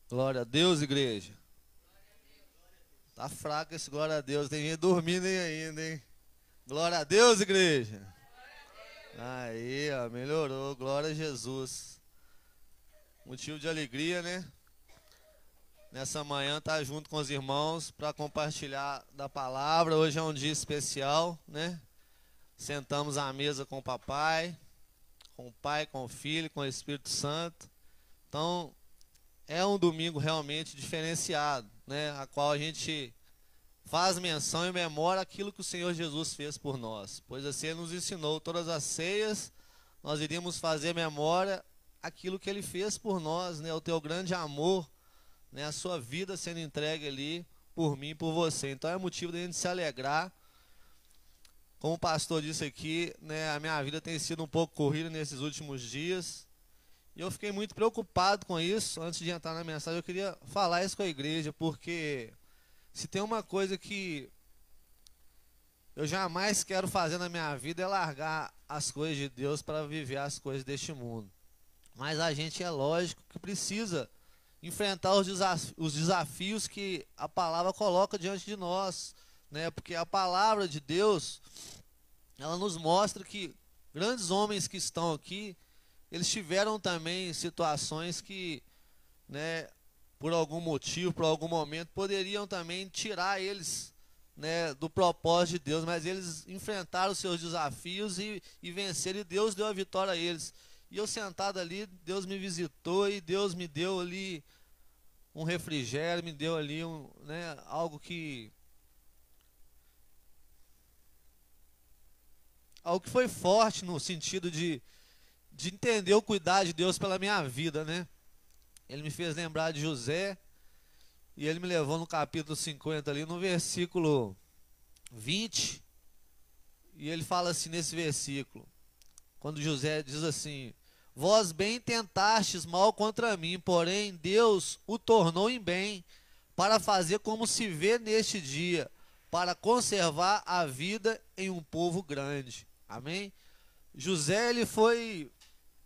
Glória a Deus, igreja. Tá fraco esse glória a Deus. Tem gente dormindo aí ainda, hein? Glória a Deus, igreja. Aí, ó, melhorou. Glória a Jesus. Motivo de alegria, né? Nessa manhã tá junto com os irmãos para compartilhar da palavra. Hoje é um dia especial, né? Sentamos à mesa com o papai, com o pai, com o filho, com o Espírito Santo. Então, é um domingo realmente diferenciado, né? A qual a gente faz menção e memória aquilo que o Senhor Jesus fez por nós. Pois assim Ele nos ensinou todas as ceias, nós iríamos fazer memória aquilo que Ele fez por nós, né? O teu grande amor, né? A sua vida sendo entregue ali por mim e por você. Então é motivo da gente se alegrar. Como o pastor disse aqui, né? A minha vida tem sido um pouco corrida nesses últimos dias. E eu fiquei muito preocupado com isso. Antes de entrar na mensagem, eu queria falar isso com a igreja, porque se tem uma coisa que eu jamais quero fazer na minha vida é largar as coisas de Deus para viver as coisas deste mundo. Mas a gente é lógico que precisa enfrentar os desafios que a palavra coloca diante de nós, né? Porque a palavra de Deus, ela nos mostra que grandes homens que estão aqui, eles tiveram também situações que, né, por algum motivo, por algum momento, poderiam também tirar eles, né, do propósito de Deus, mas eles enfrentaram os seus desafios e venceram, e Deus deu a vitória a eles. E eu sentado ali, Deus me visitou e Deus me deu ali um refrigério, me deu ali né, algo que foi forte no sentido de entender o cuidado de Deus pela minha vida, né? Ele me fez lembrar de José, e ele me levou no capítulo 50 ali, no versículo 20, e ele fala assim nesse versículo, quando José diz assim: vós bem tentastes mal contra mim, porém Deus o tornou em bem, para fazer como se vê neste dia, para conservar a vida em um povo grande. Amém? José, ele foi,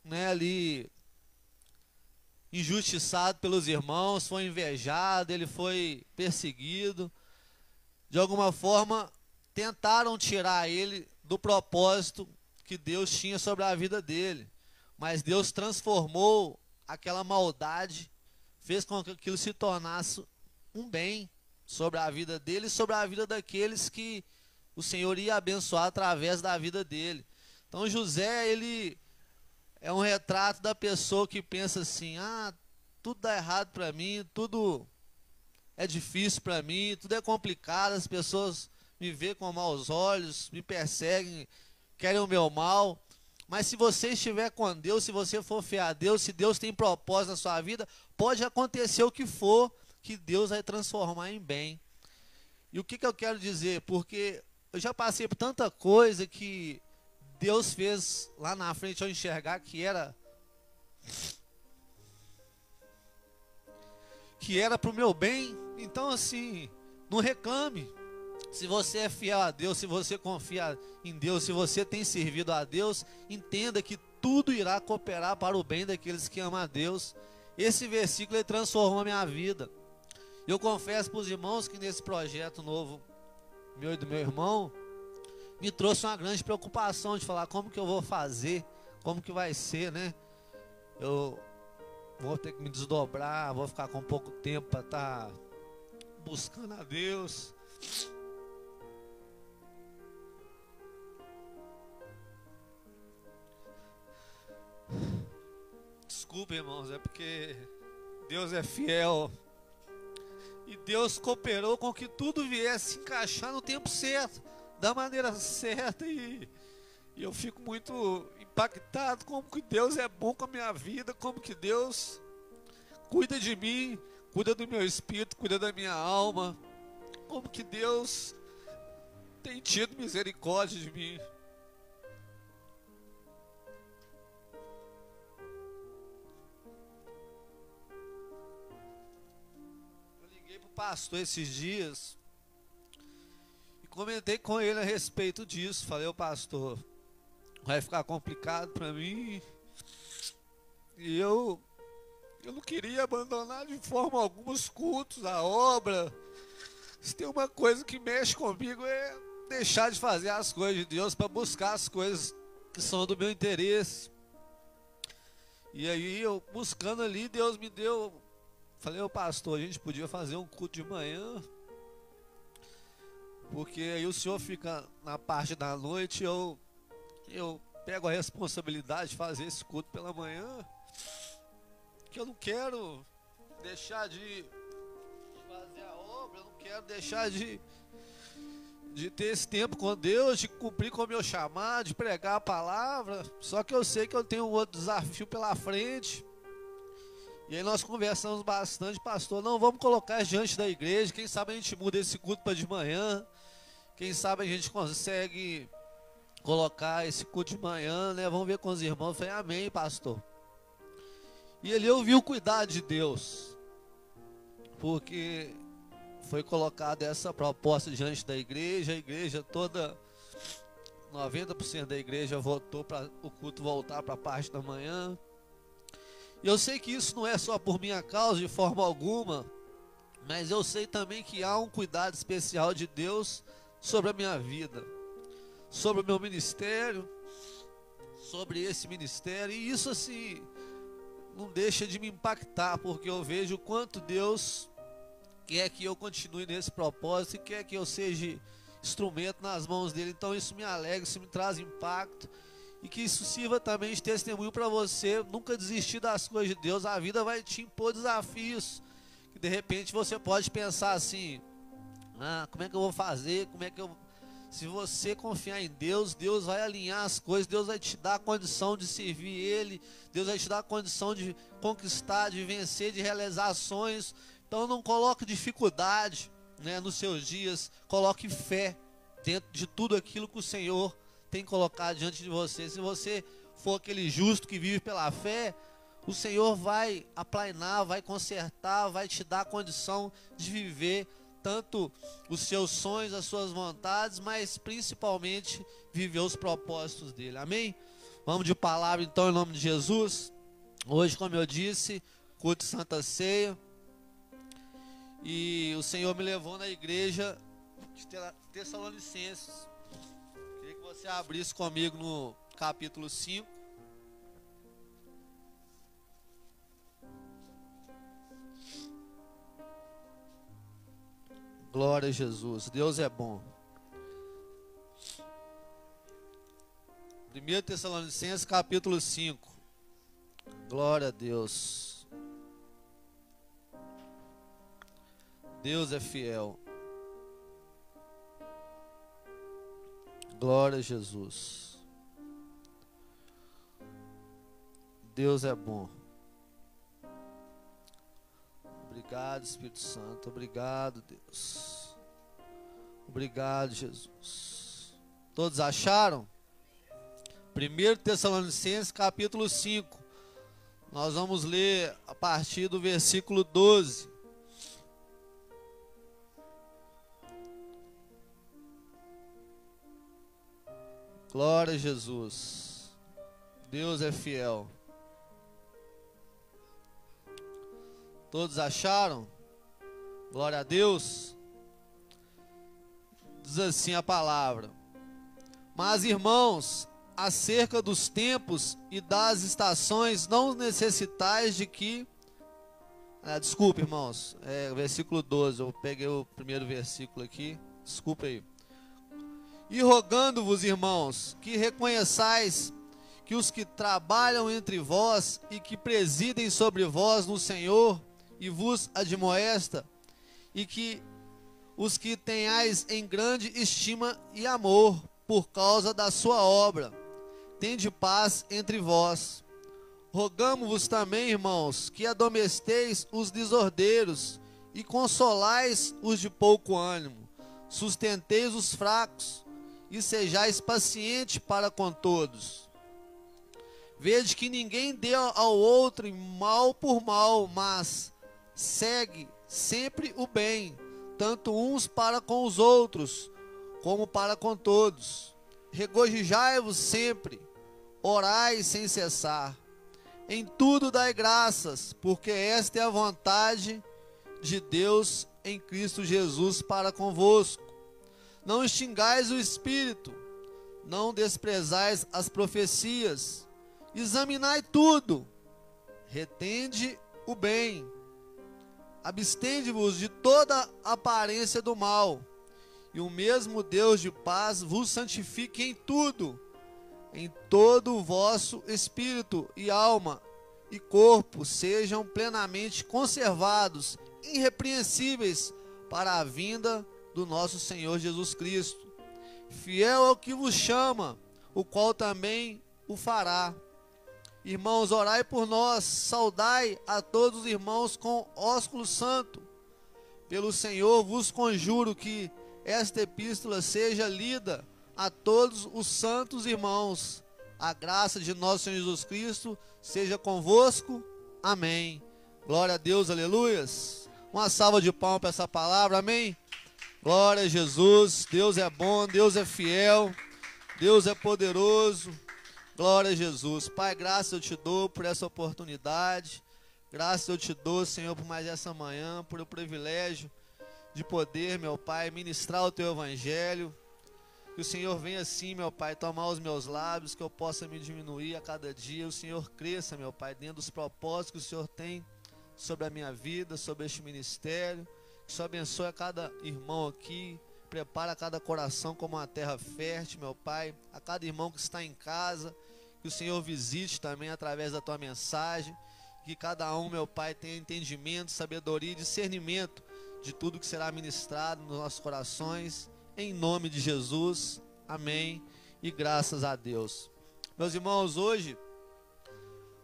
né, ali injustiçado pelos irmãos, foi invejado, ele foi perseguido. De alguma forma, tentaram tirar ele do propósito que Deus tinha sobre a vida dele. Mas Deus transformou aquela maldade, fez com que aquilo se tornasse um bem sobre a vida dele e sobre a vida daqueles que o Senhor ia abençoar através da vida dele. Então José, ele é um retrato da pessoa que pensa assim: ah, tudo dá errado para mim, tudo é difícil para mim, tudo é complicado, as pessoas me veem com maus olhos, me perseguem, querem o meu mal. Mas se você estiver com Deus, se você for fiel a Deus, se Deus tem propósito na sua vida, pode acontecer o que for, que Deus vai transformar em bem. E o que eu quero dizer? Porque eu já passei por tanta coisa que Deus fez lá na frente eu enxergar que era para o meu bem. Então assim, não reclame. Se você é fiel a Deus, se você confia em Deus, se você tem servido a Deus, entenda que tudo irá cooperar para o bem daqueles que amam a Deus. Esse versículo ele transformou a minha vida. Eu confesso para os irmãos que nesse projeto novo, meu e do meu irmão, me trouxe uma grande preocupação de falar como que eu vou fazer, como que vai ser, né? Eu vou ter que me desdobrar, vou ficar com pouco tempo para estar buscando a Deus. Desculpa, irmãos, é porque Deus é fiel. E Deus cooperou com que tudo viesse encaixar no tempo certo, da maneira certa. E eu fico muito impactado como que Deus é bom com a minha vida, como que Deus cuida de mim, cuida do meu espírito, cuida da minha alma, como que Deus tem tido misericórdia de mim. Eu liguei para o pastor esses dias e comentei com ele a respeito disso. Falei: ô pastor, vai ficar complicado para mim. E eu Eu não queria abandonar de forma alguma os cultos, a obra. Se tem uma coisa que mexe comigo é deixar de fazer as coisas de Deus para buscar as coisas que são do meu interesse. E aí eu buscando ali, Deus me deu. Falei, ô pastor, a gente podia fazer um culto de manhã, porque aí o senhor fica na parte da noite, eu pego a responsabilidade de fazer esse culto pela manhã, que eu não quero deixar de fazer a obra, eu não quero deixar de ter esse tempo com Deus, de cumprir com o meu chamado, de pregar a palavra. Só que eu sei que eu tenho um outro desafio pela frente. E aí nós conversamos bastante, pastor, não, vamos colocar diante da igreja, quem sabe a gente muda esse culto para de manhã, quem sabe a gente consegue colocar esse culto de manhã, né? Vamos ver com os irmãos. Eu falei, amém, pastor. E ali eu vi o cuidado de Deus, porque foi colocada essa proposta diante da igreja, a igreja toda, 90% da igreja votou para o culto voltar para a parte da manhã. E eu sei que isso não é só por minha causa de forma alguma, mas eu sei também que há um cuidado especial de Deus sobre a minha vida, sobre o meu ministério, sobre esse ministério. E isso assim não deixa de me impactar, porque eu vejo o quanto Deus quer que eu continue nesse propósito e quer que eu seja instrumento nas mãos dele. Então isso me alegra, isso me traz impacto, e que isso sirva também de testemunho para você nunca desistir das coisas de Deus. A vida vai te impor desafios, que de repente você pode pensar assim, como é que eu vou fazer, se você confiar em Deus, Deus vai alinhar as coisas, Deus vai te dar a condição de servir Ele, Deus vai te dar a condição de conquistar, de vencer, de realizar sonhos. Então não coloque dificuldade, né, nos seus dias, coloque fé dentro de tudo aquilo que o Senhor tem colocado diante de você. Se você for aquele justo que vive pela fé, o Senhor vai aplainar, vai consertar, vai te dar a condição de viver tanto os seus sonhos, as suas vontades, mas principalmente viver os propósitos dele. Amém? Vamos de palavra então, em nome de Jesus. Hoje, como eu disse, culto de Santa Ceia, e o Senhor me levou na igreja de Tessalonicenses. Queria que você abrisse comigo no capítulo 5. Glória a Jesus, Deus é bom. 1 Tessalonicenses capítulo 5. Glória a Deus. Deus é fiel. Glória a Jesus. Deus é bom. Obrigado, Espírito Santo. Obrigado, Deus. Obrigado, Jesus. Todos acharam? 1 Tessalonicenses capítulo 5. Nós vamos ler a partir do versículo 12. Glória a Jesus. Deus é fiel. Todos acharam? Glória a Deus. Diz assim a palavra: mas, irmãos, acerca dos tempos e das estações, não necessitais de que... desculpa, irmãos, versículo 12, eu peguei o primeiro versículo aqui, desculpa aí. E rogando-vos, irmãos, que reconheçais que os que trabalham entre vós e que presidem sobre vós no Senhor e vos admoesta, e que os que tenhais em grande estima e amor por causa da sua obra, tende paz entre vós. Rogamo-vos também, irmãos, que admoesteis os desordeiros e consolais os de pouco ânimo, sustenteis os fracos e sejais pacientes para com todos. Vede que ninguém dê ao outro mal por mal, mas segue sempre o bem, tanto uns para com os outros, como para com todos. Regozijai-vos sempre, orai sem cessar. Em tudo dai graças, porque esta é a vontade de Deus em Cristo Jesus para convosco. Não extingais o espírito, não desprezais as profecias, examinai tudo, retende o bem, abstende-vos de toda aparência do mal, e o mesmo Deus de paz vos santifique em tudo, em todo o vosso espírito e alma e corpo sejam plenamente conservados, irrepreensíveis para a vinda do nosso Senhor Jesus Cristo. Fiel é o que vos chama, o qual também o fará. Irmãos, orai por nós, saudai a todos os irmãos com ósculo santo. Pelo Senhor vos conjuro que esta epístola seja lida a todos os santos irmãos. A graça de nosso Senhor Jesus Cristo seja convosco. Amém. Glória a Deus, aleluias. Uma salva de palmas para essa palavra, amém. Glória a Jesus, Deus é bom, Deus é fiel, Deus é poderoso. Glória a Jesus. Pai, graças eu te dou por essa oportunidade. Graças eu te dou, Senhor, por mais essa manhã, por o privilégio de poder, meu Pai, ministrar o teu evangelho. Que o Senhor venha assim, meu Pai, tomar os meus lábios, que eu possa me diminuir a cada dia. O Senhor cresça, meu Pai, dentro dos propósitos que o Senhor tem sobre a minha vida, sobre este ministério. Que o Senhor abençoe a cada irmão aqui, prepara cada coração como uma terra fértil, meu Pai. A cada irmão que está em casa, que o Senhor visite também através da tua mensagem. Que cada um, meu Pai, tenha entendimento, sabedoria e discernimento de tudo que será ministrado nos nossos corações. Em nome de Jesus, amém e graças a Deus. Meus irmãos, hoje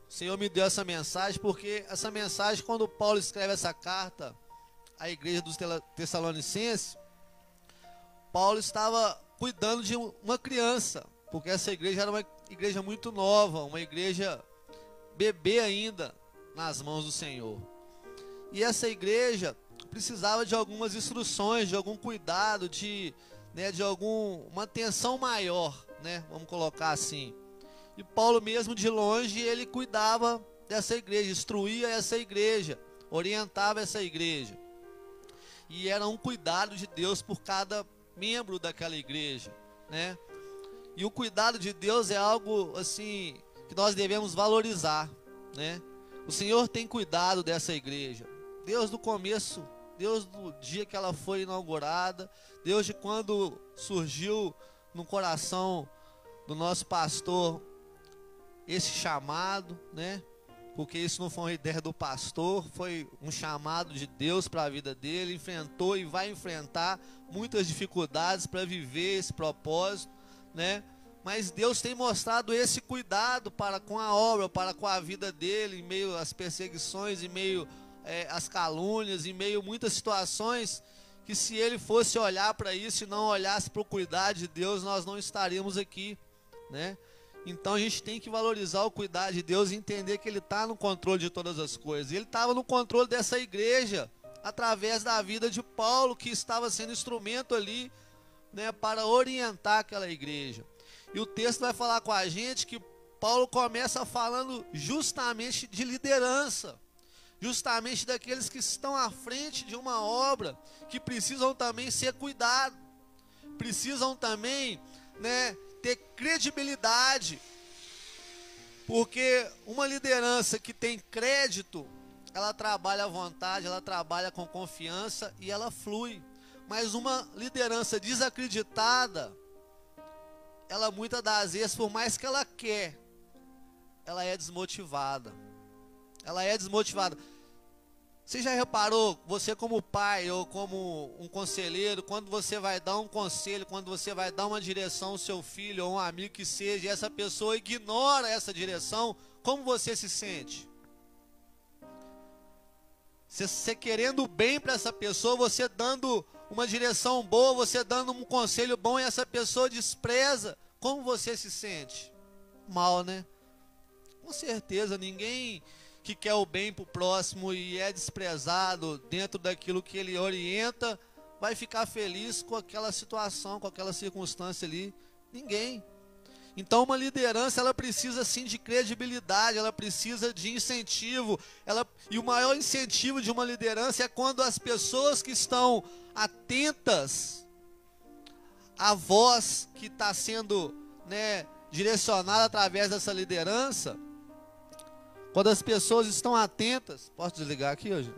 o Senhor me deu essa mensagem, porque essa mensagem, quando Paulo escreve essa carta à igreja dos Tessalonicenses, Paulo estava cuidando de uma criança, porque essa igreja era uma igreja muito nova, uma igreja bebê ainda nas mãos do Senhor. E essa igreja precisava de algumas instruções, de algum cuidado, de uma atenção maior, né? Vamos colocar assim. E Paulo mesmo de longe, ele cuidava dessa igreja, instruía essa igreja, orientava essa igreja. E era um cuidado de Deus por cada membro daquela igreja, né? E o cuidado de Deus é algo assim que nós devemos valorizar, né? O Senhor tem cuidado dessa igreja. Deus do começo, Deus do dia que ela foi inaugurada, Deus de quando surgiu no coração do nosso pastor esse chamado, né? Porque isso não foi uma ideia do pastor, foi um chamado de Deus para a vida dele. Enfrentou e vai enfrentar muitas dificuldades para viver esse propósito, né? Mas Deus tem mostrado esse cuidado para com a obra, para com a vida dele, em meio às perseguições, em meio às calúnias, em meio a muitas situações que, se ele fosse olhar para isso e não olhasse para o cuidado de Deus, nós não estaríamos aqui, né? Então a gente tem que valorizar o cuidado de Deus e entender que Ele está no controle de todas as coisas. Ele estava no controle dessa igreja através da vida de Paulo, que estava sendo instrumento ali, né, para orientar aquela igreja. E o texto vai falar com a gente que Paulo começa falando justamente de liderança, justamente daqueles que estão à frente de uma obra, que precisam também ser cuidados, precisam também, né, ter credibilidade, porque uma liderança que tem crédito, ela trabalha à vontade, ela trabalha com confiança e ela flui. Mas uma liderança desacreditada, ela muitas das vezes, por mais que ela quer, ela é desmotivada. Ela é desmotivada. Você já reparou, você como pai ou como um conselheiro, quando você vai dar um conselho, quando você vai dar uma direção ao seu filho ou um amigo que seja, e essa pessoa ignora essa direção, como você se sente? Você querendo o bem para essa pessoa, você dando uma direção boa, você dando um conselho bom e essa pessoa despreza, como você se sente? Mal, né? Com certeza, ninguém que quer o bem para o próximo e é desprezado dentro daquilo que ele orienta, vai ficar feliz com aquela situação, com aquela circunstância ali. Ninguém. Então uma liderança, ela precisa sim de credibilidade, ela precisa de incentivo, e o maior incentivo de uma liderança é quando as pessoas que estão atentas à voz que está sendo, direcionada através dessa liderança, quando as pessoas estão atentas, posso desligar aqui hoje?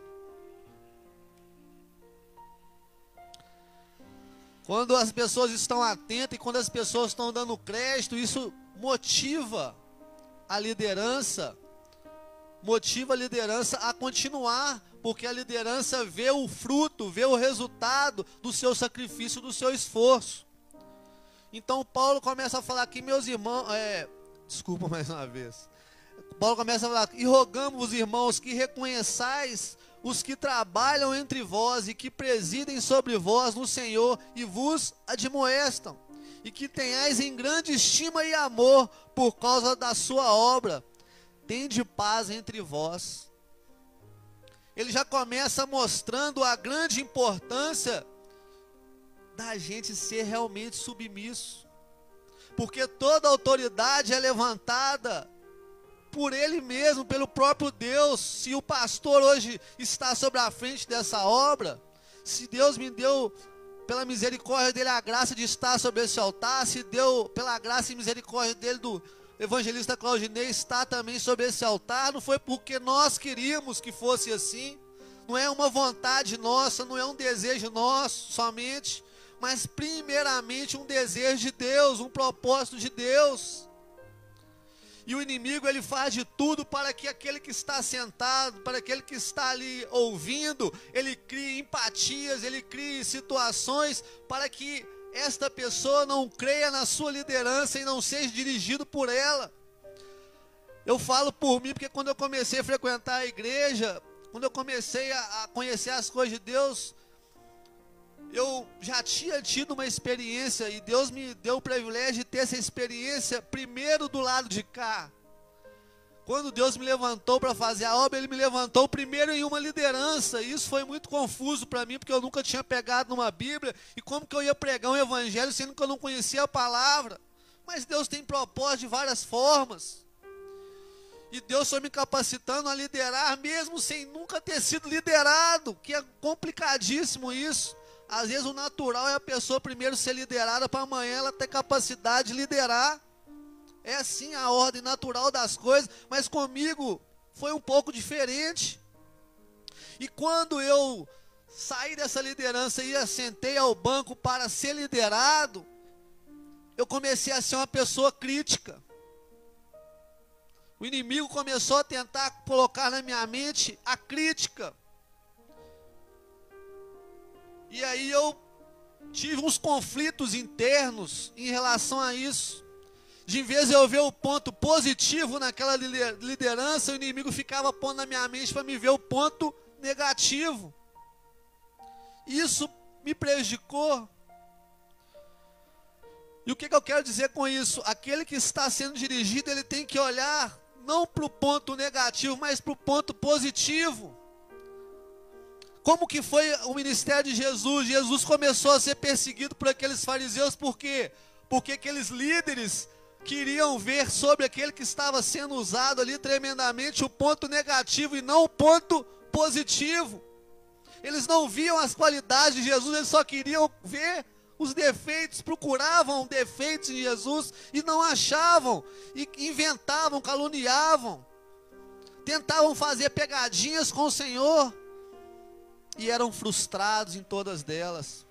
Quando as pessoas estão atentas e quando as pessoas estão dando crédito, isso motiva a liderança a continuar, porque a liderança vê o fruto, vê o resultado do seu sacrifício, do seu esforço. Então Paulo começa a falar aqui, meus irmãos, desculpa mais uma vez. Paulo começa a falar, e rogamos, irmãos, que reconheçais os que trabalham entre vós e que presidem sobre vós no Senhor e vos admoestam, e que tenhais em grande estima e amor por causa da sua obra. Tende paz entre vós. Ele já começa mostrando a grande importância da gente ser realmente submisso, porque toda autoridade é levantada por Ele mesmo, pelo próprio Deus. Se o pastor hoje está sobre a frente dessa obra, se Deus me deu, pela misericórdia dele, a graça de estar sobre esse altar, se deu, pela graça e misericórdia dele, do evangelista Claudinei, está também sobre esse altar, não foi porque nós queríamos que fosse assim, não é uma vontade nossa, não é um desejo nosso somente, mas primeiramente um desejo de Deus, um propósito de Deus. E o inimigo, ele faz de tudo para que aquele que está sentado, para aquele que está ali ouvindo, ele crie empatias, ele crie situações para que esta pessoa não creia na sua liderança e não seja dirigido por ela. Eu falo por mim, porque quando eu comecei a frequentar a igreja, quando eu comecei a conhecer as coisas de Deus, eu já tinha tido uma experiência, e Deus me deu o privilégio de ter essa experiência primeiro do lado de cá. Quando Deus me levantou para fazer a obra, Ele me levantou primeiro em uma liderança. Isso foi muito confuso para mim, porque eu nunca tinha pegado numa Bíblia, e como que eu ia pregar um evangelho sendo que eu não conhecia a palavra? Mas Deus tem propósito de várias formas, e Deus foi me capacitando a liderar, mesmo sem nunca ter sido liderado, que é complicadíssimo isso. Às vezes o natural é a pessoa primeiro ser liderada para amanhã ela ter capacidade de liderar. É assim a ordem natural das coisas, mas comigo foi um pouco diferente. E quando eu saí dessa liderança e assentei ao banco para ser liderado, eu comecei a ser uma pessoa crítica. O inimigo começou a tentar colocar na minha mente a crítica. E aí eu tive uns conflitos internos em relação a isso. De em vez de eu ver o ponto positivo naquela liderança, o inimigo ficava pondo na minha mente para me ver o ponto negativo. Isso me prejudicou. E o que eu quero dizer com isso? Aquele que está sendo dirigido, ele tem que olhar não para o ponto negativo, mas para o ponto positivo. Como que foi o ministério de Jesus? Jesus começou a ser perseguido por aqueles fariseus, por quê? Porque aqueles líderes queriam ver sobre aquele que estava sendo usado ali tremendamente o ponto negativo e não o ponto positivo. Eles não viam as qualidades de Jesus, eles só queriam ver os defeitos, procuravam defeitos em Jesus e não achavam, e inventavam, caluniavam, tentavam fazer pegadinhas com o Senhor, e eram frustrados em todas delas.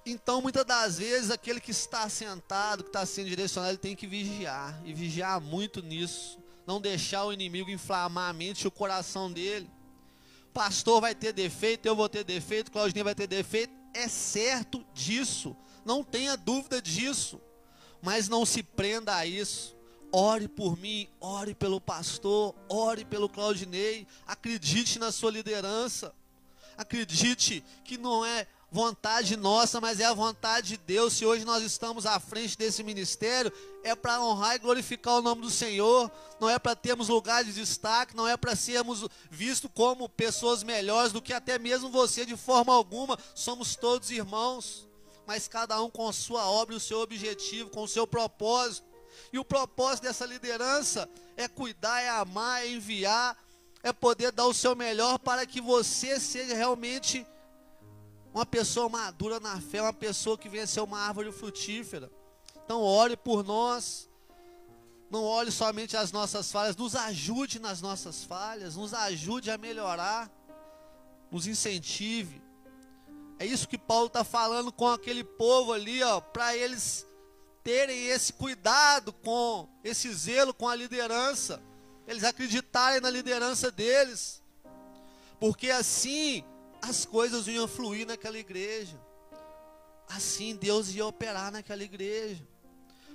Então, muitas das vezes, aquele que está sentado, que está sendo direcionado, ele tem que vigiar, e vigiar muito nisso, não deixar o inimigo inflamar a mente e o coração dele. Pastor vai ter defeito, eu vou ter defeito, Claudinei vai ter defeito, é certo disso, não tenha dúvida disso, mas não se prenda a isso. Ore por mim, ore pelo pastor, ore pelo Claudinei, acredite na sua liderança, acredite que não é vontade nossa, mas é a vontade de Deus. Se hoje nós estamos à frente desse ministério, é para honrar e glorificar o nome do Senhor, não é para termos lugar de destaque, não é para sermos vistos como pessoas melhores do que até mesmo você, de forma alguma. Somos todos irmãos. mas cada um com a sua obra e o seu objetivo, com o seu propósito. E o propósito dessa liderança é cuidar, é amar, é enviar, é poder dar o seu melhor para que você seja realmente uma pessoa madura na fé, uma pessoa que venha ser uma árvore frutífera. Então ore por nós, não olhe somente as nossas falhas, nos ajude nas nossas falhas, nos ajude a melhorar, nos incentive. É isso que Paulo está falando com aquele povo ali, para eles terem esse cuidado, com esse zelo com a liderança, eles acreditarem na liderança deles, porque assim as coisas iam fluir naquela igreja, assim Deus ia operar naquela igreja,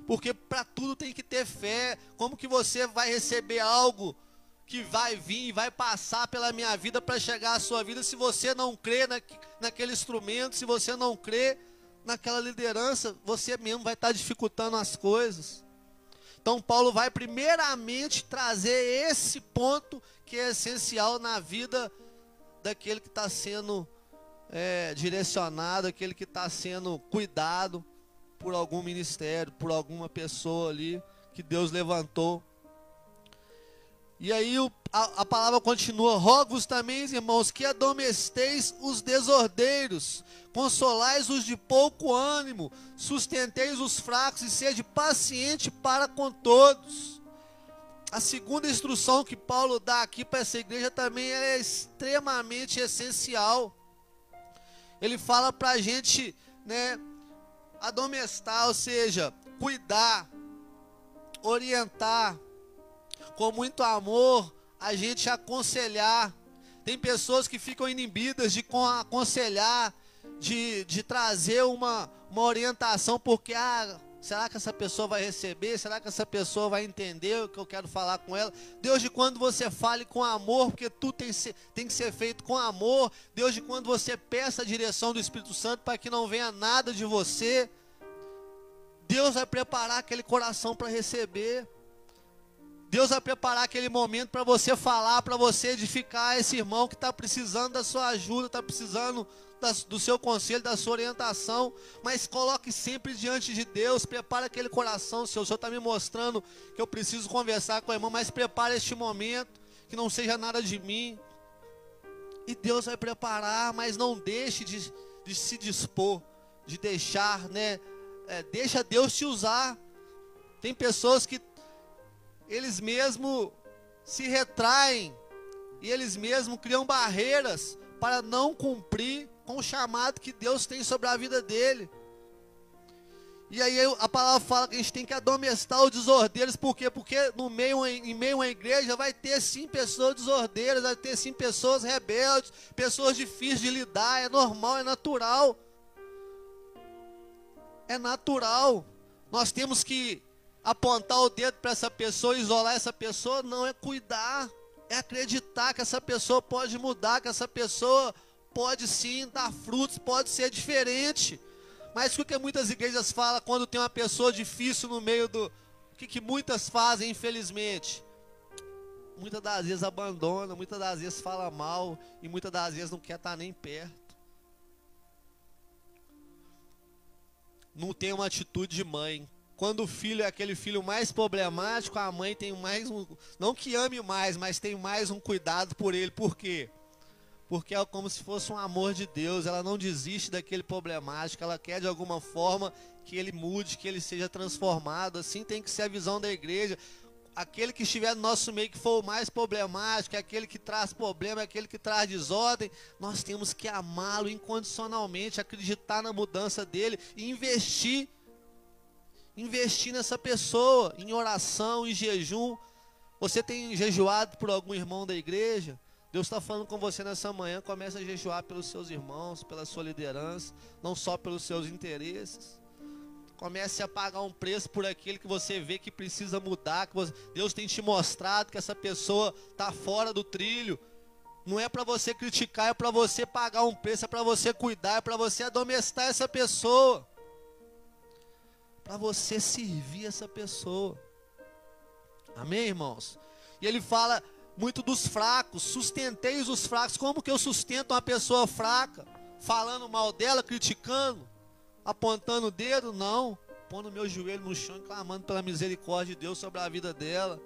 porque para tudo tem que ter fé. Como que você vai receber algo que vai vir e vai passar pela minha vida para chegar à sua vida, se você não crê naquele instrumento, se você não crê naquela liderança, você mesmo vai estar dificultando as coisas. Então Paulo vai primeiramente trazer esse ponto que é essencial na vida daquele que está sendo direcionado, aquele que está sendo cuidado por algum ministério, por alguma pessoa ali que Deus levantou. E aí a palavra continua: rogo-vos também, irmãos, que admoesteis os desordeiros, consolais os de pouco ânimo, sustenteis os fracos e sede paciente para com todos. A segunda instrução que Paulo dá aqui para essa igreja também é extremamente essencial. Ele fala para a gente, admoestar, ou seja, cuidar, orientar, com muito amor, a gente aconselhar. Tem pessoas que ficam inibidas de aconselhar, de trazer uma orientação, porque, será que essa pessoa vai receber? Será que essa pessoa vai entender o que eu quero falar com ela? Deus, de quando você fale com amor, porque tudo tem que ser feito com amor. Deus, de quando você peça a direção do Espírito Santo para que não venha nada de você. Deus vai preparar aquele coração para receber. Deus vai preparar aquele momento para você falar, para você edificar esse irmão que está precisando da sua ajuda, está precisando do seu conselho, da sua orientação. Mas coloque sempre diante de Deus, prepare aquele coração. Se o Senhor está me mostrando que eu preciso conversar com o irmão, mas prepare este momento, que não seja nada de mim. E Deus vai preparar, mas não deixe de se dispor, de deixar, deixa Deus te usar. Tem pessoas que eles mesmos se retraem e eles mesmos criam barreiras para não cumprir com o chamado que Deus tem sobre a vida dele. E aí a palavra fala que a gente tem que admoestar os desordeiros. Por quê? Porque em meio à igreja vai ter sim pessoas desordeiras, vai ter sim pessoas rebeldes, pessoas difíceis de lidar. É normal, é natural. É natural. Nós temos que apontar o dedo para essa pessoa, isolar essa pessoa. Não, é cuidar, é acreditar que essa pessoa pode mudar, que essa pessoa pode sim dar frutos, pode ser diferente. Mas o que muitas igrejas falam quando tem uma pessoa difícil no meio do... O que muitas fazem, infelizmente? Muitas das vezes abandona, muitas das vezes fala mal e muitas das vezes não quer estar nem perto. Não tem uma atitude de mãe. Quando o filho é aquele filho mais problemático, a mãe tem mais um... Não que ame mais, mas tem mais um cuidado por ele. Por quê? Porque é como se fosse um amor de Deus. Ela não desiste daquele problemático. Ela quer de alguma forma que ele mude, que ele seja transformado. Assim tem que ser a visão da igreja. Aquele que estiver no nosso meio, que for o mais problemático, aquele que traz problema, aquele que traz desordem, nós temos que amá-lo incondicionalmente, acreditar na mudança dele e investir nessa pessoa, em oração, em jejum. Você tem jejuado por algum irmão da igreja? Deus está falando com você nessa manhã. Comece a jejuar pelos seus irmãos, pela sua liderança, não só pelos seus interesses. Comece a pagar um preço por aquele que você vê que precisa mudar, Deus tem te mostrado que essa pessoa está fora do trilho. Não é para você criticar, é para você pagar um preço, é para você cuidar, é para você admoestar essa pessoa, para você servir essa pessoa. Amém, irmãos? E ele fala muito dos fracos. Sustenteis os fracos. Como que eu sustento uma pessoa fraca? Falando mal dela, criticando? apontando o dedo, não. Pondo meu joelho no chão e clamando pela misericórdia de Deus sobre a vida dela.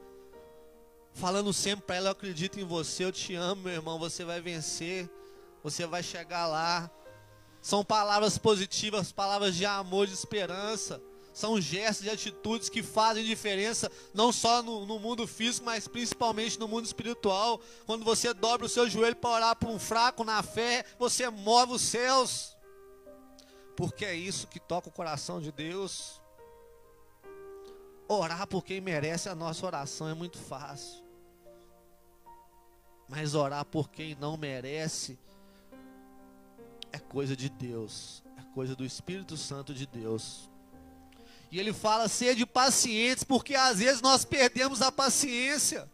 Falando sempre para ela, eu acredito em você, eu te amo, meu irmão, você vai vencer, você vai chegar lá. São palavras positivas, palavras de amor, de esperança. São gestos e atitudes que fazem diferença, não só no mundo físico, mas principalmente no mundo espiritual. Quando você dobra o seu joelho para orar por um fraco na fé, você move os céus. Porque é isso que toca o coração de Deus. Orar por quem merece a nossa oração é muito fácil. Mas orar por quem não merece é coisa de Deus, é coisa do Espírito Santo de Deus. E ele fala, sede pacientes, porque às vezes nós perdemos a paciência.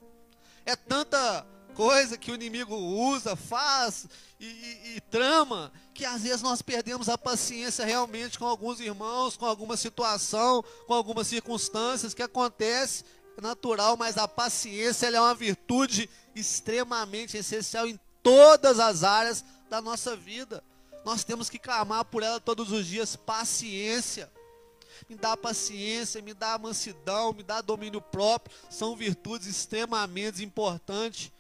É tanta coisa que o inimigo usa, faz e trama, que às vezes nós perdemos a paciência realmente com alguns irmãos, com alguma situação, com algumas circunstâncias que acontece, é natural, mas a paciência ela é uma virtude extremamente essencial em todas as áreas da nossa vida. Nós temos que clamar por ela todos os dias, paciência. Me dá paciência, me dá mansidão, me dá domínio próprio. São virtudes extremamente importantes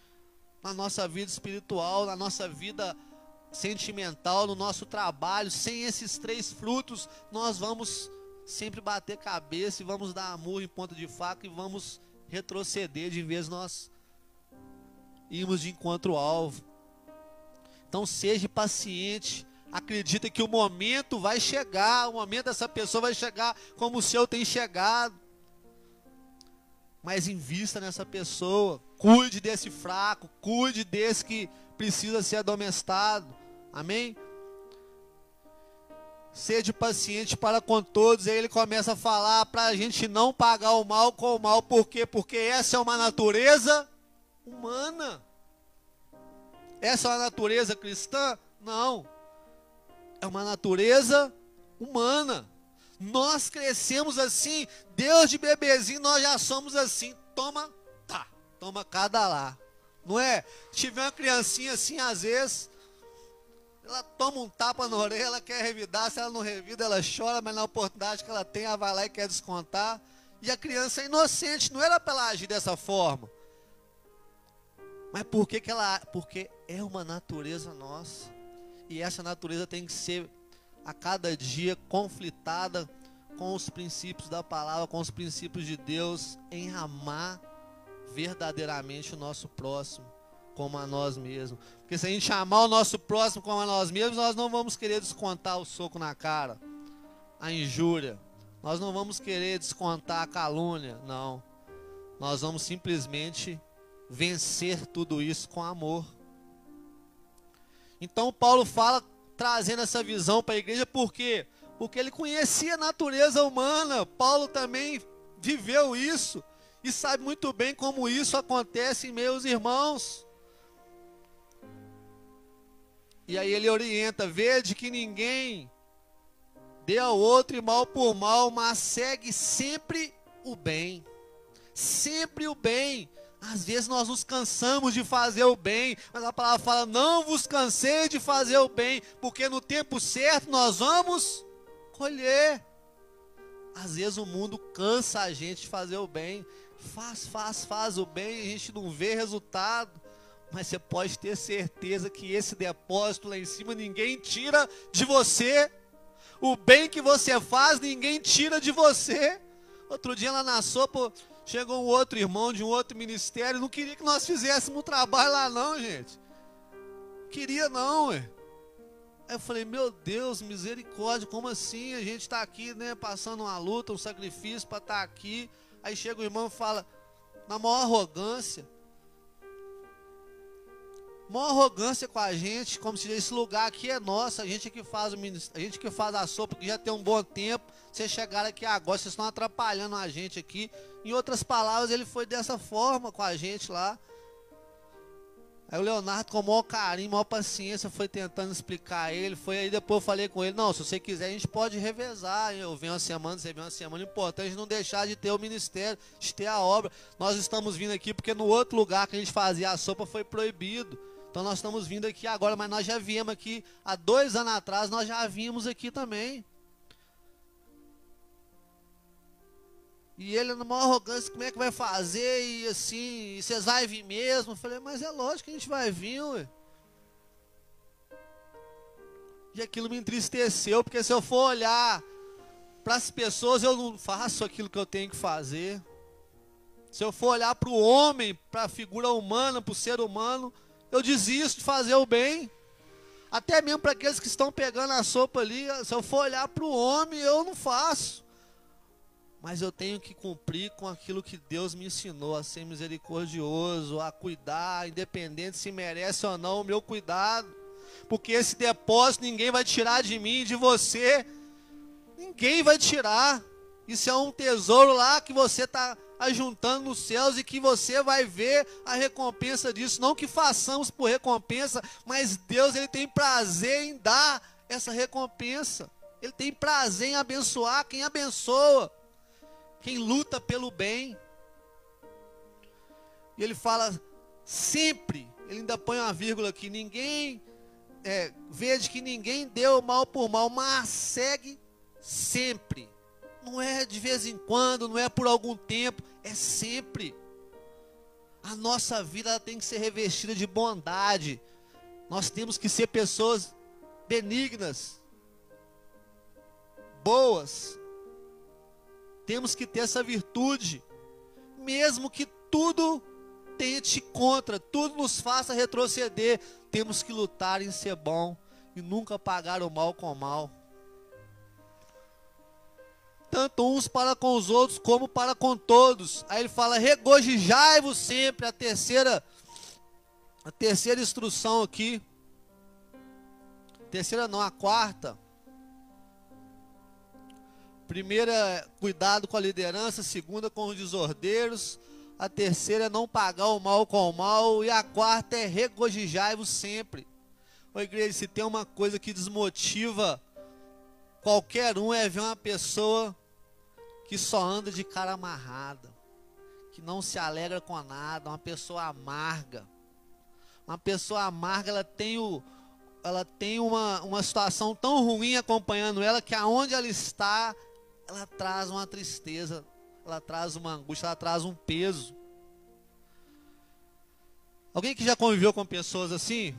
na nossa vida espiritual, na nossa vida sentimental, no nosso trabalho. Sem esses 3 frutos, nós vamos sempre bater cabeça e vamos dar murro em ponta de faca e vamos retroceder de vez nós irmos de encontro ao alvo. Então seja paciente. Acredita que o momento vai chegar, o momento dessa pessoa vai chegar como o seu tem chegado. Mas invista nessa pessoa, cuide desse fraco, cuide desse que precisa ser admoestado. Amém? Sede paciente para com todos. Aí ele começa a falar para a gente não pagar o mal com o mal. Por quê? Porque essa é uma natureza humana. Essa é uma natureza cristã? Não. É uma natureza humana. Nós crescemos assim. Deus de bebezinho, nós já somos assim. Toma, tá. Toma cada lá. Não é? Se tiver uma criancinha assim, às vezes, ela toma um tapa na orelha, ela quer revidar. Se ela não revida, ela chora, mas na oportunidade que ela tem, ela vai lá e quer descontar. E a criança é inocente, não era para ela agir dessa forma. Mas por que ela... Porque é uma natureza nossa. E essa natureza tem que ser a cada dia conflitada com os princípios da palavra, com os princípios de Deus, em amar verdadeiramente o nosso próximo como a nós mesmos. Porque se a gente amar o nosso próximo como a nós mesmos, nós não vamos querer descontar o soco na cara, a injúria. Nós não vamos querer descontar a calúnia, não. Nós vamos simplesmente vencer tudo isso com amor. Então Paulo fala, trazendo essa visão para a igreja, por quê? Porque ele conhecia a natureza humana. Paulo também viveu isso e sabe muito bem como isso acontece em meus irmãos. E aí ele orienta, vede que ninguém dê ao outro mal por mal, mas segue sempre o bem. Sempre o bem. Às vezes nós nos cansamos de fazer o bem, mas a palavra fala, não vos canseis de fazer o bem, porque no tempo certo nós vamos colher. Às vezes o mundo cansa a gente de fazer o bem, faz o bem, a gente não vê resultado, mas você pode ter certeza que esse depósito lá em cima ninguém tira de você. O bem que você faz ninguém tira de você. Outro dia lá na sopa chegou um outro irmão de um outro ministério, não queria que nós fizéssemos um trabalho lá não, gente. Queria não, ué. Aí eu falei, meu Deus, misericórdia, como assim? A gente está aqui, né, passando uma luta, um sacrifício para estar aqui. Aí chega o irmão e fala, na maior arrogância com a gente, como se esse lugar aqui é nosso, a gente é que faz o ministério, a gente que faz a sopa, que já tem um bom tempo, vocês chegaram aqui agora, vocês estão atrapalhando a gente aqui. Em outras palavras, ele foi dessa forma com a gente lá. Aí o Leonardo, com o maior carinho, maior paciência, foi tentando explicar a ele. Foi aí depois eu falei com ele, não, se você quiser a gente pode revezar. Eu venho uma semana, você vem uma semana. Importante não deixar de ter o ministério, de ter a obra. Nós estamos vindo aqui porque no outro lugar que a gente fazia a sopa foi proibido. Então nós estamos vindo aqui agora, mas nós já viemos aqui há 2 anos atrás, nós já vimos aqui também. E ele, na maior arrogância, como é que vai fazer? E assim, vocês vão vir mesmo? Eu falei, mas é lógico que a gente vai vir, ué. E aquilo me entristeceu, porque se eu for olhar para as pessoas, eu não faço aquilo que eu tenho que fazer. Se eu for olhar para o homem, para a figura humana, para o ser humano, eu desisto de fazer o bem. Até mesmo para aqueles que estão pegando a sopa ali, se eu for olhar para o homem, eu não faço. Mas eu tenho que cumprir com aquilo que Deus me ensinou, a ser misericordioso, a cuidar, independente se merece ou não o meu cuidado. Porque esse depósito ninguém vai tirar de mim e de você. Ninguém vai tirar. Isso é um tesouro lá que você está ajuntando nos céus e que você vai ver a recompensa disso. Não que façamos por recompensa, mas Deus, ele tem prazer em dar essa recompensa. Ele tem prazer em abençoar quem abençoa, quem luta pelo bem. E ele fala sempre, ele ainda põe uma vírgula aqui, ninguém, veja que ninguém deu mal por mal, mas segue sempre. Não é de vez em quando, não é por algum tempo, é sempre. A nossa vida ela tem que ser revestida de bondade. Nós temos que ser pessoas benignas, boas. Temos que ter essa virtude, mesmo que tudo tente contra, tudo nos faça retroceder, temos que lutar em ser bom e nunca pagar o mal com o mal. Tanto uns para com os outros, como para com todos. Aí ele fala, regozijai-vos sempre, a terceira instrução aqui, a quarta. Primeira é cuidado com a liderança, segunda com os desordeiros, a terceira é não pagar o mal com o mal, e a quarta é regozijai-vos sempre. Ô igreja, se tem uma coisa que desmotiva qualquer um é ver uma pessoa que só anda de cara amarrada, que não se alegra com nada, uma pessoa amarga. Uma pessoa amarga, ela tem uma situação tão ruim acompanhando ela, que aonde ela está, ela traz uma tristeza, ela traz uma angústia, ela traz um peso. Alguém que já conviveu com pessoas assim?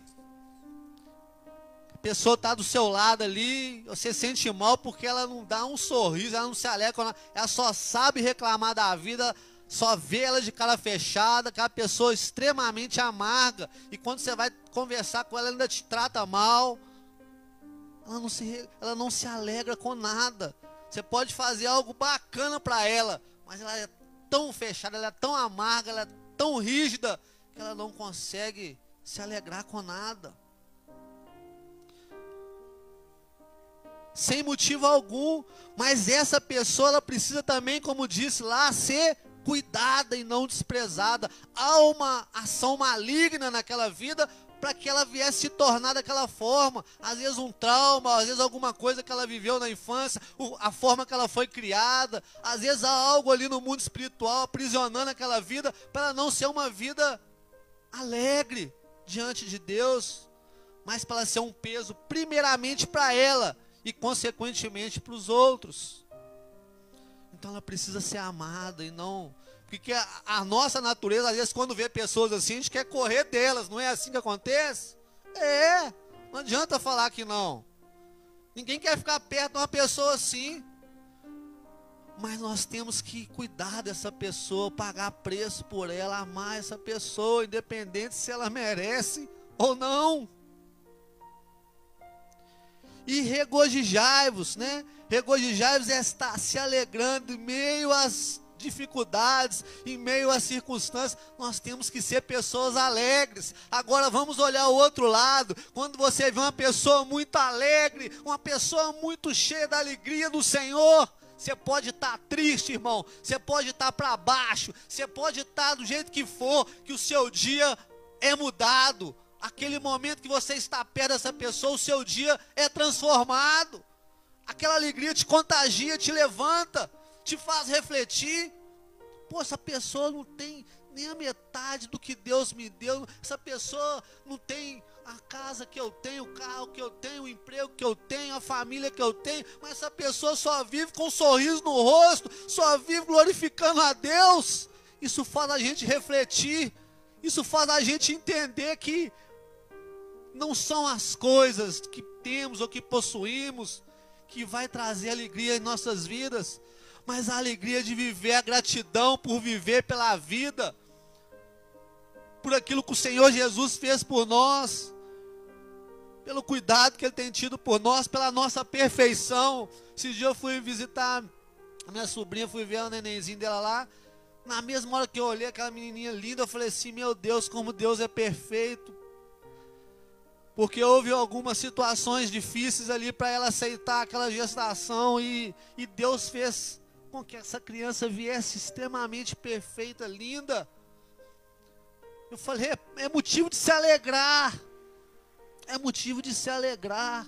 A pessoa está do seu lado ali, você sente mal porque ela não dá um sorriso, ela não se alegra, ela só sabe reclamar da vida, só vê ela de cara fechada, aquela pessoa extremamente amarga, e quando você vai conversar com ela, ela ainda te trata mal, ela não se alegra com nada. Você pode fazer algo bacana para ela, mas ela é tão fechada, ela é tão amarga, ela é tão rígida, que ela não consegue se alegrar com nada. Sem motivo algum, mas essa pessoa, ela precisa também, como disse lá, ser cuidada e não desprezada. Há uma ação maligna naquela vida para que ela viesse se tornar daquela forma. Às vezes um trauma, às vezes alguma coisa que ela viveu na infância, a forma que ela foi criada. Às vezes há algo ali no mundo espiritual aprisionando aquela vida para ela não ser uma vida alegre diante de Deus, mas para ela ser um peso primeiramente para ela e consequentemente para os outros. Então ela precisa ser amada e não... Porque a nossa natureza, às vezes, quando vê pessoas assim, a gente quer correr delas. Não é assim que acontece? Não adianta falar que não. Ninguém quer ficar perto de uma pessoa assim. Mas nós temos que cuidar dessa pessoa, pagar preço por ela, amar essa pessoa, independente se ela merece ou não. E regozijai-vos, né? Regozijai-vos é estar se alegrando em meio às dificuldades, em meio às circunstâncias. Nós temos que ser pessoas alegres. Agora vamos olhar o outro lado. Quando você vê uma pessoa muito alegre, uma pessoa muito cheia da alegria do Senhor, você pode estar triste, irmão, você pode estar para baixo, você pode estar do jeito que for, que o seu dia é mudado. Aquele momento que você está perto dessa pessoa, o seu dia é transformado. Aquela alegria te contagia, te levanta, te faz refletir. Pô, essa pessoa não tem nem a metade do que Deus me deu. Essa pessoa não tem a casa que eu tenho, o carro que eu tenho, o emprego que eu tenho, a família que eu tenho, mas essa pessoa só vive com um sorriso no rosto, só vive glorificando a Deus. Isso faz a gente refletir, isso faz a gente entender que não são as coisas que temos ou que possuímos que vai trazer alegria em nossas vidas, mas a alegria de viver, a gratidão por viver pela vida, por aquilo que o Senhor Jesus fez por nós, pelo cuidado que Ele tem tido por nós, pela nossa perfeição. Esse dia eu fui visitar a minha sobrinha, fui ver o nenenzinho dela lá. Na mesma hora que eu olhei aquela menininha linda, eu falei assim, meu Deus, como Deus é perfeito. Porque houve algumas situações difíceis ali para ela aceitar aquela gestação e Deus fez com que essa criança viesse extremamente perfeita, linda. Eu falei, é motivo de se alegrar. É motivo de se alegrar.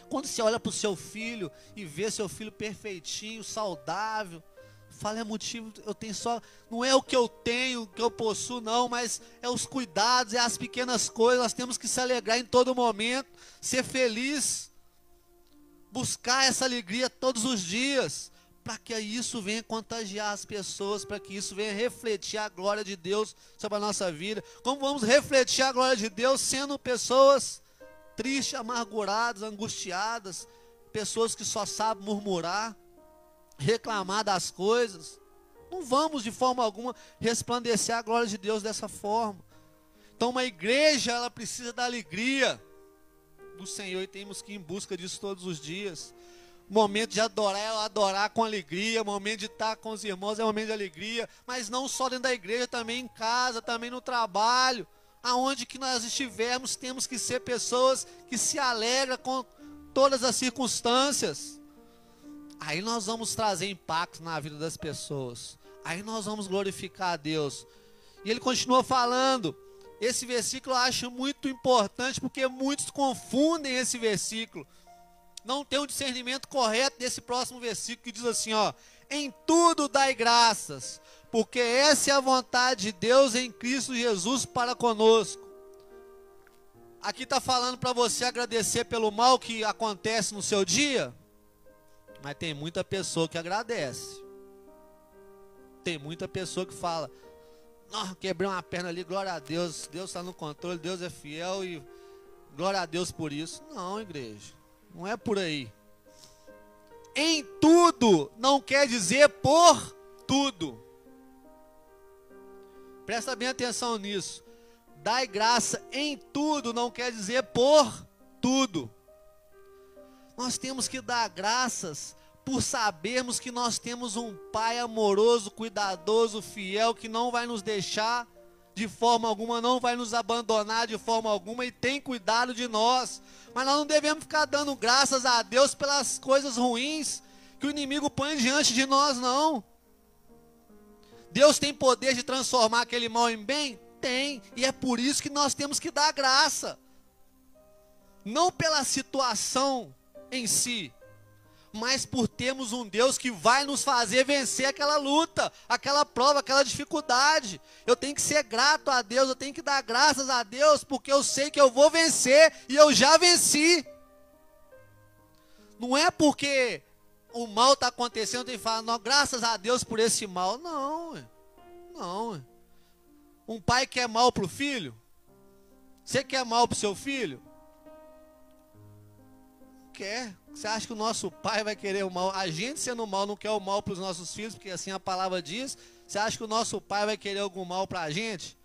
Quando você olha para o seu filho e vê seu filho perfeitinho, saudável, fala, é motivo, eu tenho só, não é o que eu tenho, o que eu possuo não, mas é os cuidados, é as pequenas coisas. Nós temos que se alegrar em todo momento, ser feliz, buscar essa alegria todos os dias, para que isso venha contagiar as pessoas, para que isso venha refletir a glória de Deus sobre a nossa vida. Como vamos refletir a glória de Deus sendo pessoas tristes, amarguradas, angustiadas, pessoas que só sabem murmurar, reclamar das coisas? Não vamos de forma alguma resplandecer a glória de Deus dessa forma. Então uma igreja, ela precisa da alegria do Senhor e temos que ir em busca disso todos os dias. Momento de adorar é adorar com alegria, momento de estar com os irmãos é momento de alegria, mas não só dentro da igreja, também em casa, também no trabalho, aonde que nós estivermos, temos que ser pessoas que se alegram com todas as circunstâncias. Aí nós vamos trazer impacto na vida das pessoas, aí nós vamos glorificar a Deus. E ele continua falando, esse versículo eu acho muito importante, porque muitos confundem esse versículo, não tem um discernimento correto desse próximo versículo, que diz assim, ó, em tudo dai graças, porque essa é a vontade de Deus em Cristo Jesus para conosco. Aqui está falando para você agradecer pelo mal que acontece no seu dia, mas tem muita pessoa que agradece, tem muita pessoa que fala, não, quebrei uma perna ali, glória a Deus, Deus está no controle, Deus é fiel e glória a Deus por isso. Não, igreja, não é por aí. Em tudo não quer dizer por tudo. Presta bem atenção nisso. Dai graça em tudo não quer dizer por tudo. Nós temos que dar graças por sabermos que nós temos um Pai amoroso, cuidadoso, fiel, que não vai nos deixar de forma alguma, não vai nos abandonar de forma alguma e tem cuidado de nós. Mas nós não devemos ficar dando graças a Deus pelas coisas ruins que o inimigo põe diante de nós, não. Deus tem poder de transformar aquele mal em bem? Tem, e é por isso que nós temos que dar graça. Não pela situação em si, mas por termos um Deus que vai nos fazer vencer aquela luta, aquela prova, aquela dificuldade. Eu tenho que ser grato a Deus, eu tenho que dar graças a Deus, porque eu sei que eu vou vencer, e eu já venci. Não é porque o mal está acontecendo, eu tenho que falar, não, graças a Deus por esse mal. Não, não. Um pai quer mal para o filho? Você quer mal para o seu filho? Quer. Você acha que o nosso pai vai querer o mal? A gente sendo mal não quer o mal para os nossos filhos, porque assim a palavra diz. Você acha que o nosso pai vai querer algum mal para a gente?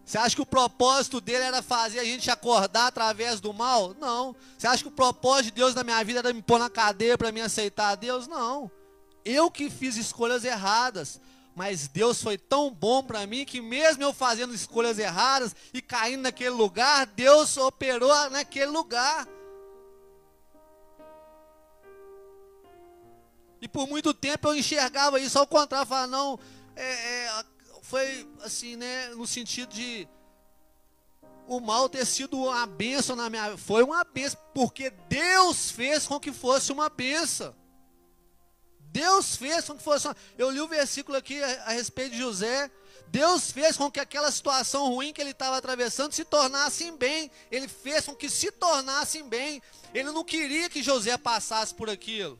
Você acha que o propósito dele era fazer a gente acordar através do mal? Não. Você acha que o propósito de Deus na minha vida era me pôr na cadeia para me aceitar a Deus? Não. Eu que fiz escolhas erradas, mas Deus foi tão bom para mim que mesmo eu fazendo escolhas erradas e caindo naquele lugar, Deus operou naquele lugar. E por muito tempo eu enxergava isso ao contrário, falava, não, foi assim, né, no sentido de o mal ter sido uma bênção na minha vida. Foi uma bênção, porque Deus fez com que fosse uma bênção. Deus fez com que fosse uma... Eu li o versículo aqui a respeito de José. Deus fez com que aquela situação ruim que ele estava atravessando se tornasse em bem. Ele fez com que se tornasse em bem. Ele não queria que José passasse por aquilo.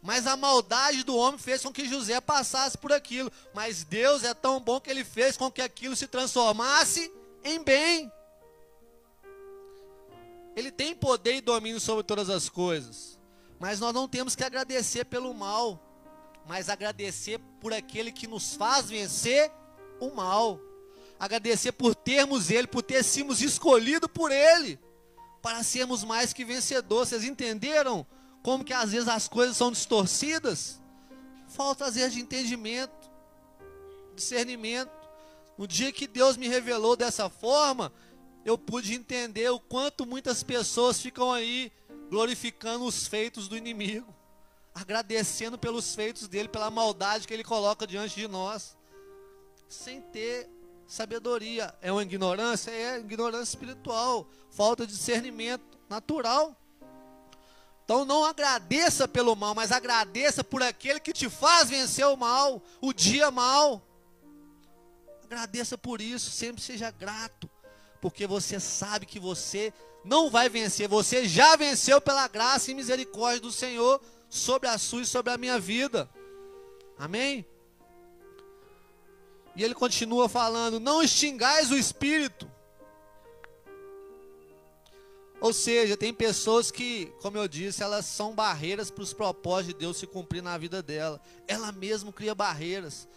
Mas a maldade do homem fez com que José passasse por aquilo. Mas Deus é tão bom que ele fez com que aquilo se transformasse em bem. Ele tem poder e domínio sobre todas as coisas. Mas nós não temos que agradecer pelo mal, mas agradecer por aquele que nos faz vencer o mal. Agradecer por termos Ele, por ter sido escolhido por Ele, para sermos mais que vencedores. Vocês entenderam como que às vezes as coisas são distorcidas? Falta às vezes de entendimento, discernimento. No dia que Deus me revelou dessa forma, eu pude entender o quanto muitas pessoas ficam aí glorificando os feitos do inimigo, agradecendo pelos feitos dele, pela maldade que ele coloca diante de nós, sem ter sabedoria. É uma ignorância? É ignorância espiritual, falta de discernimento natural. Então não agradeça pelo mal, mas agradeça por aquele que te faz vencer o mal, o dia mal. Agradeça por isso, sempre seja grato, porque você sabe que você não vai vencer, você já venceu pela graça e misericórdia do Senhor sobre a sua e sobre a minha vida. Amém? E ele continua falando: não extingais o espírito. Ou seja, tem pessoas que, como eu disse, elas são barreiras para os propósitos de Deus se cumprir na vida dela. Ela mesma cria barreiras.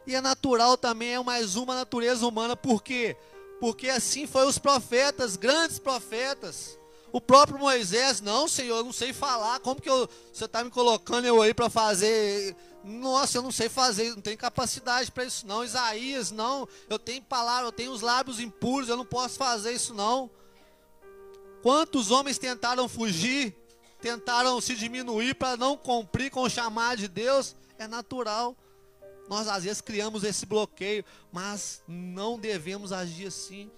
E é natural também, é mais uma natureza humana. Por quê? Porque assim foi os profetas, grandes profetas. O próprio Moisés: não, Senhor, eu não sei falar. Como que você está me colocando eu aí para fazer? Nossa, eu não sei fazer, não tenho capacidade para isso não. Isaías: não, eu tenho palavra, eu tenho os lábios impuros, eu não posso fazer isso não. Quantos homens tentaram fugir, tentaram se diminuir para não cumprir com o chamado de Deus? É natural. Nós às vezes criamos esse bloqueio, mas não devemos agir assim.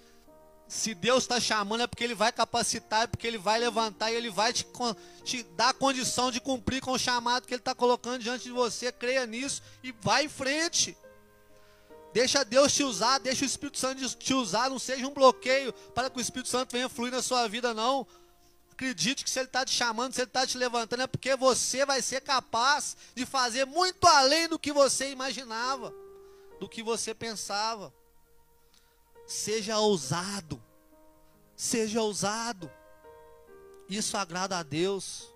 Se Deus está chamando é porque Ele vai capacitar, é porque Ele vai levantar e Ele vai te dar condição de cumprir com o chamado que Ele está colocando diante de você. Creia nisso e vai em frente. Deixa Deus te usar, deixa o Espírito Santo te usar, não seja um bloqueio para que o Espírito Santo venha fluir na sua vida, não. Acredite que se Ele está te chamando, se Ele está te levantando, é porque você vai ser capaz de fazer muito além do que você imaginava, do que você pensava. Seja ousado, seja ousado. Isso agrada a Deus.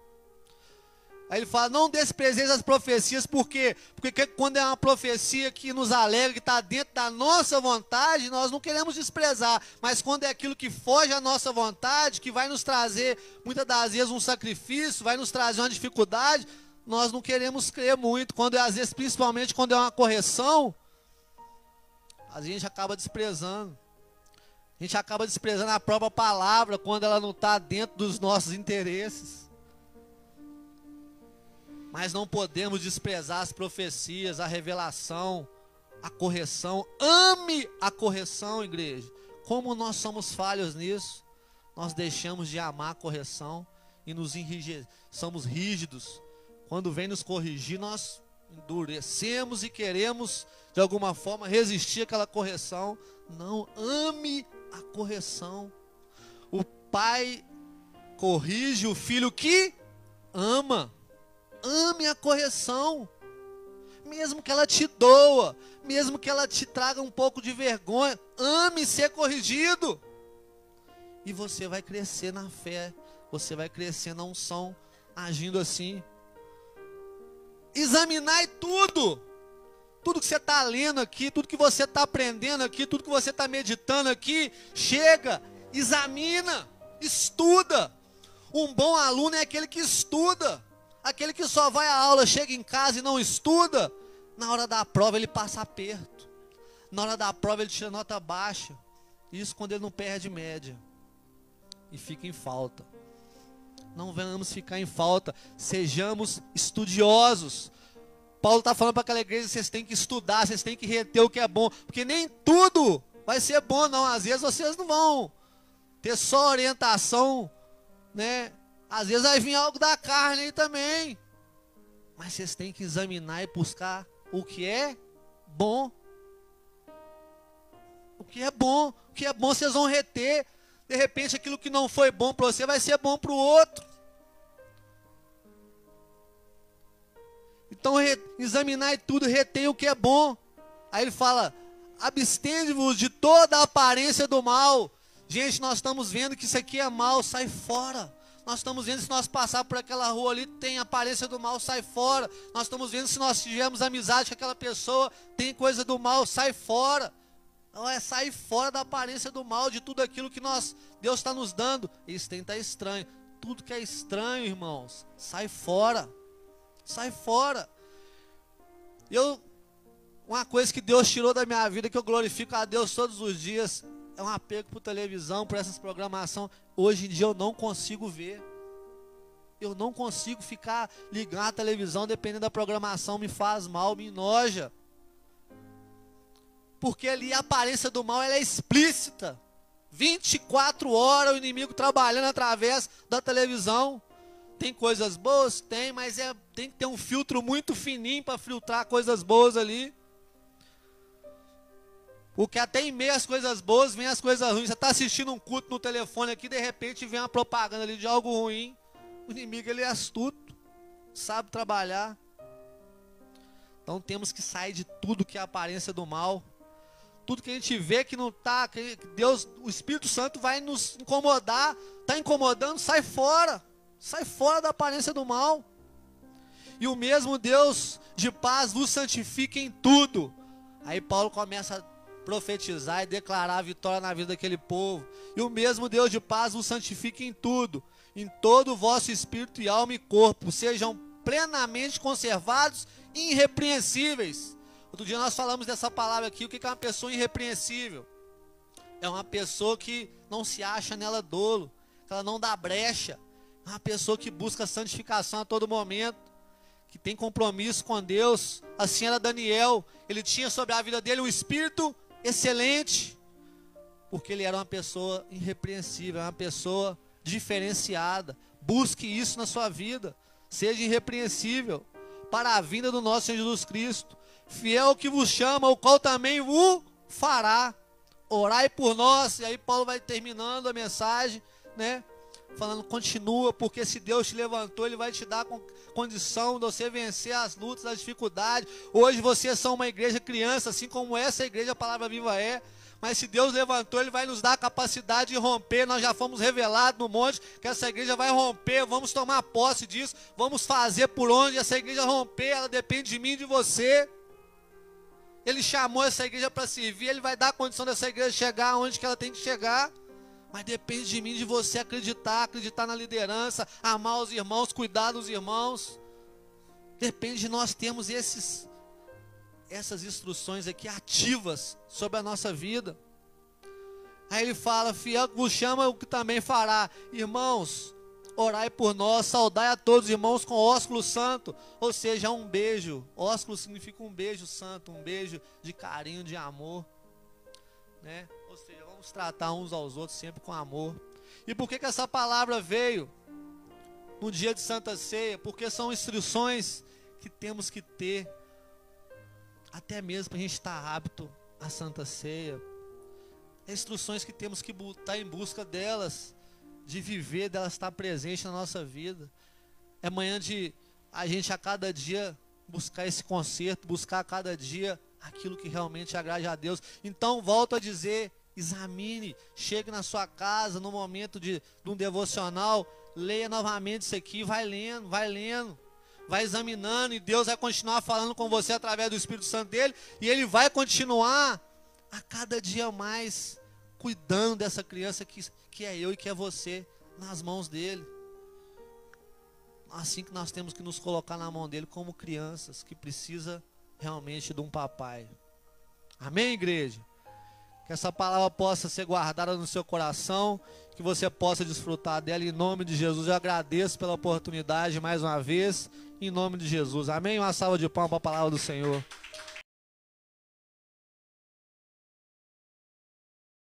Aí ele fala: não desprezeis as profecias. Por quê? Porque quando é uma profecia que nos alegra, que está dentro da nossa vontade, nós não queremos desprezar. Mas quando é aquilo que foge à nossa vontade, que vai nos trazer, muitas das vezes, um sacrifício, vai nos trazer uma dificuldade, nós não queremos crer muito. Quando é, às vezes, principalmente quando é uma correção, a gente acaba desprezando. A gente acaba desprezando a própria palavra quando ela não está dentro dos nossos interesses. Mas não podemos desprezar as profecias, a revelação, a correção. Ame a correção, igreja. Como nós somos falhos nisso, nós deixamos de amar a correção e somos rígidos. Quando vem nos corrigir, nós endurecemos e queremos, de alguma forma, resistir àquela correção. Não, ame a correção. O pai corrige o filho que ama. Ame a correção, mesmo que ela te doa, mesmo que ela te traga um pouco de vergonha. Ame ser corrigido, e você vai crescer na fé, você vai crescer na unção, agindo assim. Examinai tudo que você está lendo aqui, tudo que você está aprendendo aqui, tudo que você está meditando aqui. Chega, examina, estuda. Um bom aluno é aquele que estuda. Aquele que só vai à aula, chega em casa e não estuda, na hora da prova ele passa aperto. Na hora da prova ele tira nota baixa. Isso quando ele não perde média e fica em falta. Não venhamos ficar em falta, sejamos estudiosos. Paulo está falando para aquela igreja: vocês têm que estudar, vocês têm que reter o que é bom, porque nem tudo vai ser bom não. Às vezes vocês não vão ter só orientação, né? Às vezes vai vir algo da carne aí também. Mas vocês têm que examinar e buscar o que é bom. O que é bom vocês vão reter. De repente aquilo que não foi bom para você vai ser bom para o outro. Então examinai tudo, retém o que é bom. Aí ele fala, abstende-vos de toda a aparência do mal. Gente, nós estamos vendo que isso aqui é mal, sai fora. Nós estamos vendo se nós passar por aquela rua ali, tem aparência do mal, sai fora. Nós estamos vendo se nós tivermos amizade com aquela pessoa, tem coisa do mal, sai fora. Não é sair fora da aparência do mal, de tudo aquilo que Deus está nos dando. Isso tem que estar estranho. Tudo que é estranho, irmãos, sai fora. Sai fora. Uma coisa que Deus tirou da minha vida, que eu glorifico a Deus todos os dias, é um apego por televisão, por essas programações. Hoje em dia eu não consigo ver. Eu não consigo ficar ligando a televisão, dependendo da programação, me faz mal, me enoja. Porque ali a aparência do mal ela é explícita. 24 horas o inimigo trabalhando através da televisão. Tem coisas boas? Tem, mas tem que ter um filtro muito fininho para filtrar coisas boas ali. Porque até em meio às coisas boas, vem as coisas ruins. Você está assistindo um culto no telefone aqui, de repente vem uma propaganda ali de algo ruim. O inimigo ele é astuto, sabe trabalhar. Então temos que sair de tudo que é a aparência do mal. Tudo que a gente vê que não está, que Deus, o Espírito Santo vai nos incomodar. Está incomodando, sai fora. Sai fora da aparência do mal. E o mesmo Deus de paz vos santifique em tudo. Aí Paulo começa a profetizar e declarar a vitória na vida daquele povo. E o mesmo Deus de paz vos santifique em tudo, em todo o vosso espírito e alma e corpo, sejam plenamente conservados e irrepreensíveis. Outro dia nós falamos dessa palavra aqui. O que é uma pessoa irrepreensível? É uma pessoa que não se acha nela dolo, ela não dá brecha. É uma pessoa que busca santificação a todo momento, que tem compromisso com Deus. Assim era Daniel. Ele tinha sobre a vida dele um espírito excelente, porque ele era uma pessoa irrepreensível, uma pessoa diferenciada. Busque isso na sua vida. Seja irrepreensível para a vinda do nosso Senhor Jesus Cristo. Fiel que vos chama, o qual também o fará. Orai por nós. E aí Paulo vai terminando a mensagem, né? Falando, continua, porque se Deus te levantou, Ele vai te dar condição de você vencer as lutas, as dificuldades. Hoje vocês são uma igreja criança, assim como essa igreja, a Palavra Viva é. Mas se Deus levantou, Ele vai nos dar a capacidade de romper. Nós já fomos revelados no monte que essa igreja vai romper. Vamos tomar posse disso. Vamos fazer por onde essa igreja romper. Ela depende de mim e de você. Ele chamou essa igreja para servir. Ele vai dar a condição dessa igreja chegar onde que ela tem que chegar. Mas depende de mim e de você acreditar na liderança, amar os irmãos, cuidar dos irmãos. Depende de nós termos essas instruções aqui ativas sobre a nossa vida. Aí ele fala, fiel que vos chama, o que também fará. Irmãos, orai por nós, saudai a todos os irmãos com ósculo santo. Ou seja, um beijo. Ósculo significa um beijo santo, um beijo de carinho, de amor, né? Ou seja, vamos tratar uns aos outros sempre com amor. E por que essa palavra veio no dia de Santa Ceia? Porque são instruções que temos que ter, até mesmo para a gente estar apto à Santa Ceia. Instruções que temos que estar em busca delas, de viver, delas estar presente na nossa vida. É manhã de a gente a cada dia buscar esse conserto, buscar a cada dia aquilo que realmente agrade a Deus. Então, volto a dizer, examine, chegue na sua casa, no momento de um devocional, leia novamente isso aqui, vai lendo, vai examinando, e Deus vai continuar falando com você através do Espírito Santo dele, e ele vai continuar a cada dia mais cuidando dessa criança que é eu e que é você, nas mãos dele. Assim que nós temos que nos colocar na mão dele como crianças, que precisa realmente de um papai. Amém, igreja? Que essa palavra possa ser guardada no seu coração, que você possa desfrutar dela em nome de Jesus. Eu agradeço pela oportunidade mais uma vez, em nome de Jesus. Amém? Uma salva de palmas para a palavra do Senhor.